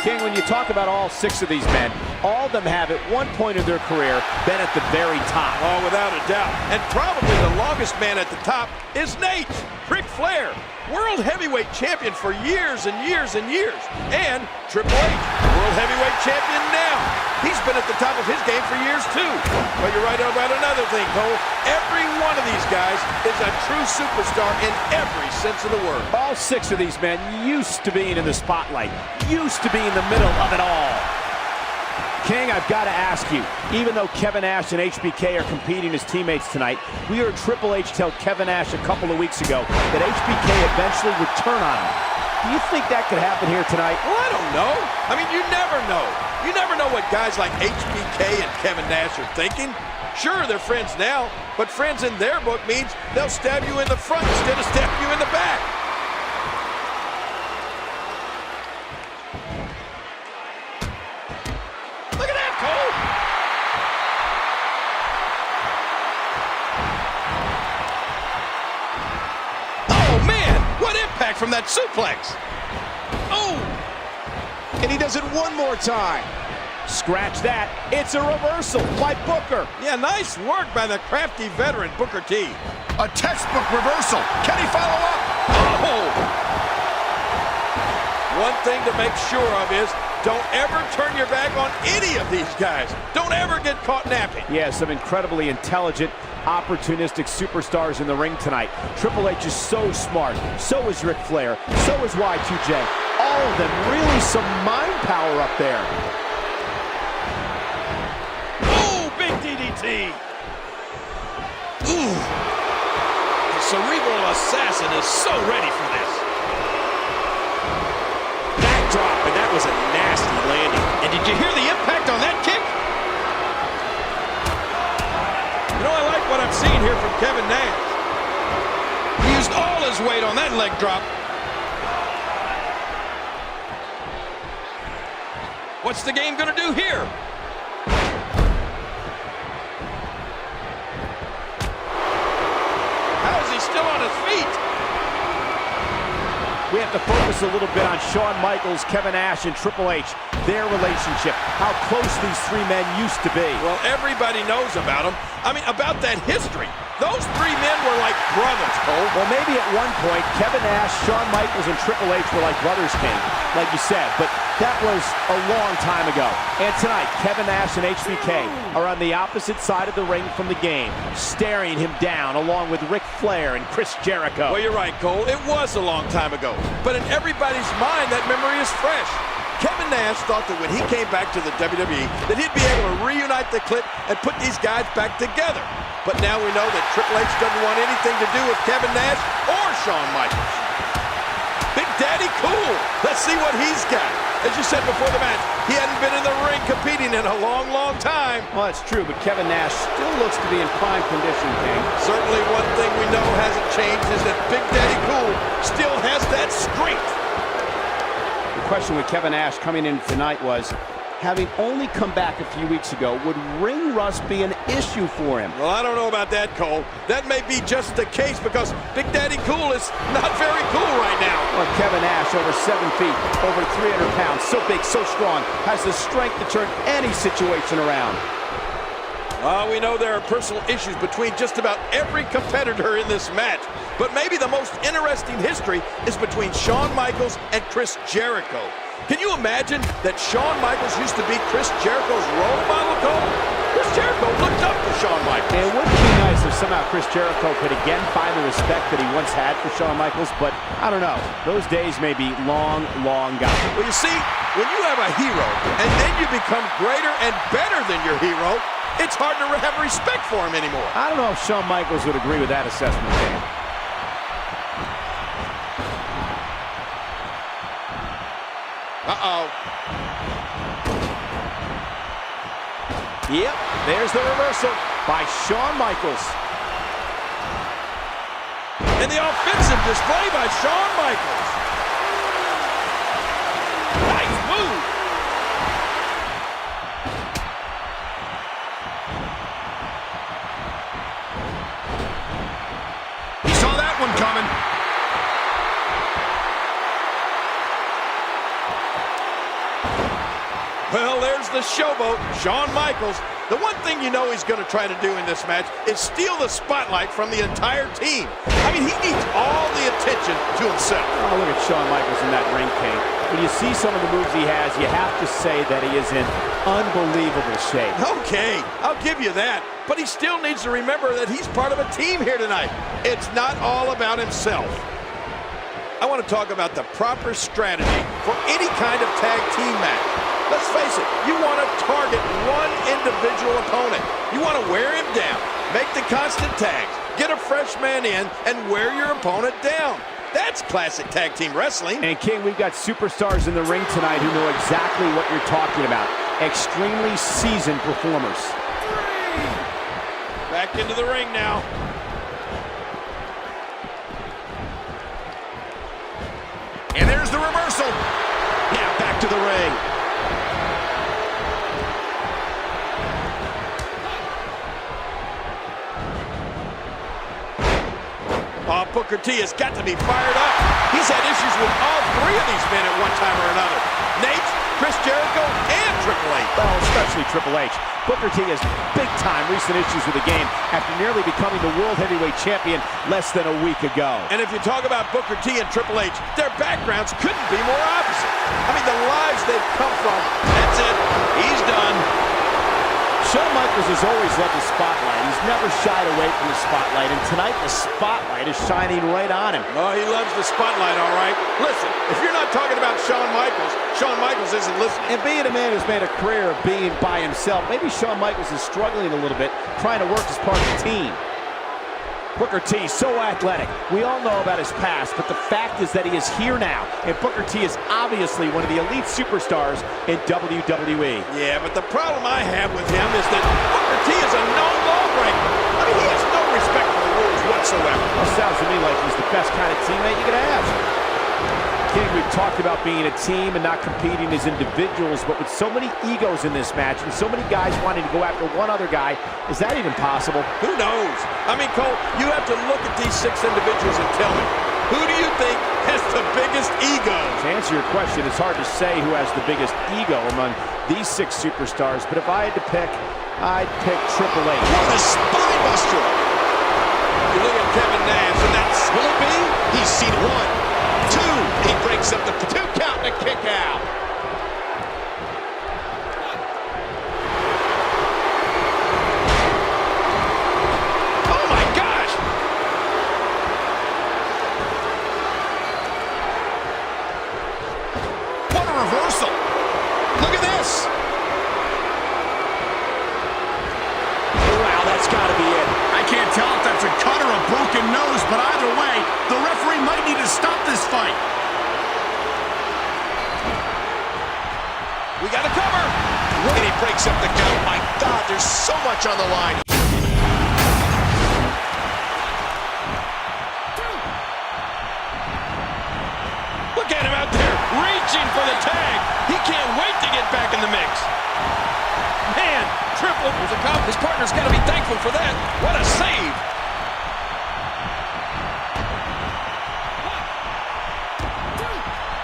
King, when you talk about all 6 of these men, all of them have at one point in their career been at the very top. Oh, without a doubt. And probably the longest man at the top is Nate, Ric Flair, world heavyweight champion for years and years and years. And Triple H, world heavyweight champion now. He's been at the top of his game for years too. But you're right about another thing, Cole. Every one of these guys is a true superstar in every sense of the word. All 6 of these men used to being in the spotlight, used to be in the middle of it all. King, I've got to ask you, even though Kevin Nash and HBK are competing as teammates tonight, we heard Triple H tell Kevin Nash a couple of weeks ago that HBK eventually would turn on him. Do you think that could happen here tonight? Well, I don't know. I mean, you never know. You never know what guys like HBK and Kevin Nash are thinking. Sure, they're friends now, but friends in their book means they'll stab you in the front instead of stab you in the back. Look at that, Cole! Oh, man! What impact from that suplex! Oh! And he does it one more time. Scratch that. It's a reversal by Booker. Yeah, nice work by the crafty veteran, Booker T. A textbook reversal. Can he follow up? Oh! One thing to make sure of is don't ever turn your back on any of these guys. Don't ever get caught napping. Yeah, some incredibly intelligent, opportunistic superstars in the ring tonight. Triple H is so smart. So is Ric Flair. So is Y2J. All of them, really some mind power up there. Oh, big DDT. Ooh. The cerebral assassin is so ready for this. Backdrop, and that was a nasty landing. And did you hear the impact on that kick? You know, I like what I'm seeing here from Kevin Nash. He used all his weight on that leg drop. What's the game gonna do here? How is he still on his feet? We have to focus a little bit on Shawn Michaels, Kevin Nash, and Triple H. Their relationship, how close these 3 men used to be. Well, everybody knows about them. I mean, about that history. Those 3 men were like brothers, Cole. Well, maybe at one point, Kevin Nash, Shawn Michaels, and Triple H were like brothers, King, like you said. But that was a long time ago. And tonight, Kevin Nash and HBK are on the opposite side of the ring from the game, staring him down along with Ric Flair and Chris Jericho. Well, you're right, Cole. It was a long time ago. But in everybody's mind, that memory is fresh. Kevin Nash thought that when he came back to the WWE, that he'd be able to reunite the clique and put these guys back together. But now we know that Triple H doesn't want anything to do with Kevin Nash or Shawn Michaels. Big Daddy Cool. Let's see what he's got. As you said before the match, he hadn't been in the ring competing in a long, long time. Well, it's true, but Kevin Nash still looks to be in prime condition, King. Certainly one thing we know hasn't changed is that Big Daddy Cool still has that strength. The question with Kevin Nash coming in tonight was, having only come back a few weeks ago, would ring rust be an issue for him? Well, I don't know about that, Cole. That may be just the case because Big Daddy Cool is not very cool right now. Well, Kevin Nash, over 7 feet, over 300 pounds, so big, so strong, has the strength to turn any situation around. We know there are personal issues between just about every competitor in this match. But maybe the most interesting history is between Shawn Michaels and Chris Jericho. Can you imagine that Shawn Michaels used to be Chris Jericho's role model, Cole? Chris Jericho looked up to Shawn Michaels. It would be nice if somehow Chris Jericho could again find the respect that he once had for Shawn Michaels, but I don't know. Those days may be long, long gone. Well, you see, when you have a hero and then you become greater and better than your hero, it's hard to have respect for him anymore. I don't know if Shawn Michaels would agree with that assessment, King. Uh-oh. Yep, there's the reversal by Shawn Michaels. And the offensive display by Shawn Michaels. Nice move. He saw that one coming. Well, there's the showboat, Shawn Michaels. The one thing you know he's going to try to do in this match is steal the spotlight from the entire team. I mean, he needs all the attention to himself. Oh, look at Shawn Michaels in that ring, King. When you see some of the moves he has, you have to say that he is in unbelievable shape. Okay, I'll give you that. But he still needs to remember that he's part of a team here tonight. It's not all about himself. I want to talk about the proper strategy for any kind of tag team match. Let's face it, you want to target one individual opponent. You want to wear him down, make the constant tags, get a fresh man in, and wear your opponent down. That's classic tag team wrestling. And King, we've got superstars in the ring tonight who know exactly what you're talking about. Extremely seasoned performers. Back into the ring now. And there's the reversal. Yeah, back to the ring. Oh, Booker T has got to be fired up. He's had issues with all three of these men at one time or another. Nate, Chris Jericho, and Triple H. Well, especially Triple H. Booker T has big-time recent issues with the game after nearly becoming the World Heavyweight Champion less than a week ago. And if you talk about Booker T and Triple H, their backgrounds couldn't be more opposite. I mean, the lives they've come from, that's it. He's done. Shawn Michaels has always loved the spotlight. He's never shied away from the spotlight, and tonight the spotlight is shining right on him. Oh, he loves the spotlight, all right. Listen, if you're not talking about Shawn Michaels isn't listening. And being a man who's made a career of being by himself, maybe Shawn Michaels is struggling a little bit, trying to work as part of the team. Booker T, so athletic. We all know about his past, but the fact is that he is here now, and Booker T is obviously one of the elite superstars in WWE. Yeah, but the problem I have with him is that Booker T is a known lawbreaker. I mean, he has no respect for the rules whatsoever. Well, sounds to me like he's the best kind of teammate you could have. King, we've talked about being a team and not competing as individuals, but with so many egos in this match and so many guys wanting to go after one other guy, is that even possible? Who knows? I mean, Cole, you have to look at these 6 individuals and tell me, who do you think has the biggest ego? To answer your question, it's hard to say who has the biggest ego among these 6 superstars, but if I had to pick, I'd pick Triple H. What a spine buster. You look at Kevin Nash, and that's... Will it be? He's seen 1, 2. He breaks up the 2 count and a kick out. Oh my gosh! What a reversal. Look at this. Wow, that's got to be it. I can't tell if that's a cut or a broken nose, but either way, the referee might need to stop this fight. We got a cover! And he breaks up the count. My God, there's so much on the line. Look at him out there, reaching for the tag. He can't wait to get back in the mix. Man, Triple was a cop. His partner's got to be thankful for that. What a save!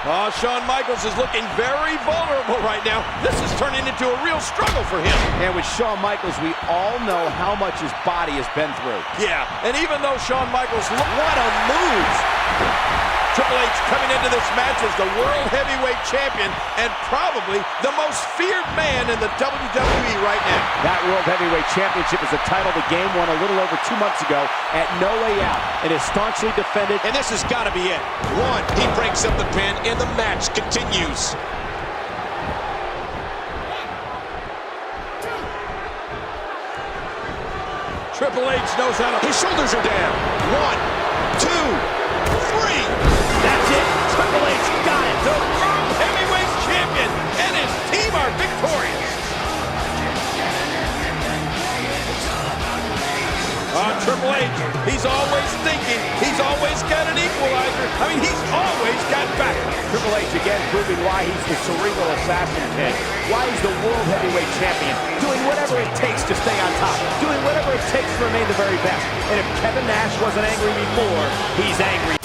Oh, Shawn Michaels is looking very vulnerable right now. This is turning into a real struggle for him. And with Shawn Michaels, we all know how much his body has been through. Yeah, and even though Shawn Michaels, what a move! Triple H coming into this match as the World Heavyweight Champion and probably the most feared man in the WWE right now. That World Heavyweight Championship is a title the game won a little over 2 months ago at No Way Out, and is staunchly defended. And this has got to be it. 1, he breaks up the pin, and the match continues. Triple H knows how to... His shoulders are down. 1, 2, 3. That's it. Triple H got it. The World Heavyweight Champion and his team are victorious. Triple H, he's always thinking. He's always got an equalizer. I mean, he's always got back. Triple H again proving why he's the cerebral assassin king. Why he's the World Heavyweight Champion. Doing whatever it takes to stay on top. Doing whatever it takes to remain the very best. And if Kevin Nash wasn't angry before, he's angry.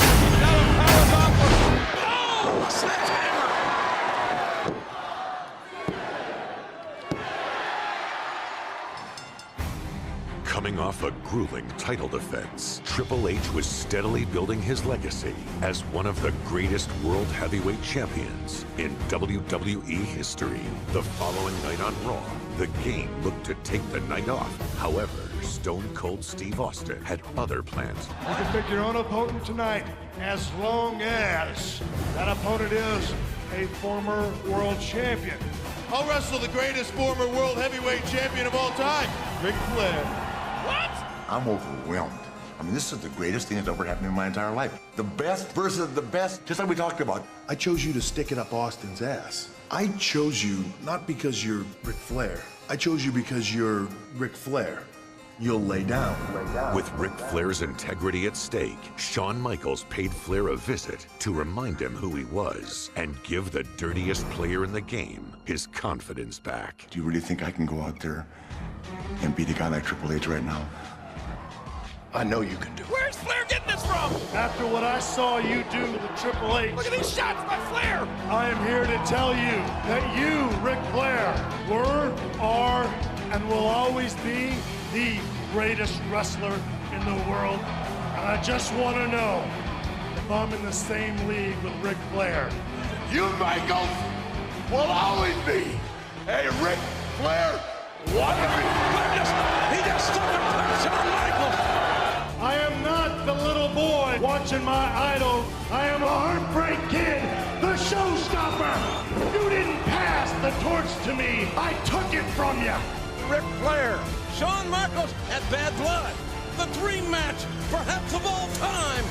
Coming off a grueling title defense, Triple H was steadily building his legacy as one of the greatest world heavyweight champions in WWE history. The following night on Raw, the Game looked to take the night off. However, Stone Cold Steve Austin had other plans. You can pick your own opponent tonight as long as that opponent is a former world champion. I'll wrestle the greatest former world heavyweight champion of all time, Ric Flair. What? I'm overwhelmed. I mean, this is the greatest thing that's ever happened in my entire life. The best versus the best, just like we talked about. I chose you to stick it up Austin's ass. I chose you not because you're Ric Flair. I chose you because you're Ric Flair. You'll lay down. With Ric Flair's integrity at stake, Shawn Michaels paid Flair a visit to remind him who he was and give the dirtiest player in the game his confidence back. Do you really think I can go out there and beat a guy like Triple H right now? I know you can do it. Where's Flair getting this from? After what I saw you do to Triple H, Look at these shots by Flair. I am here to tell you that you, Ric Flair, were, are, and will always be the greatest wrestler in the world. And I just want to know if I'm in the same league with Ric Flair. You, Michaels, will always be a Ric Flair wannabe. He just took a punch on Michaels. I am not the little boy watching my idol. I am a Heartbreak Kid, the showstopper. You didn't pass the torch to me. I took it from you. Ric Flair, Shawn Michaels at Bad Blood. The dream match, perhaps of all time.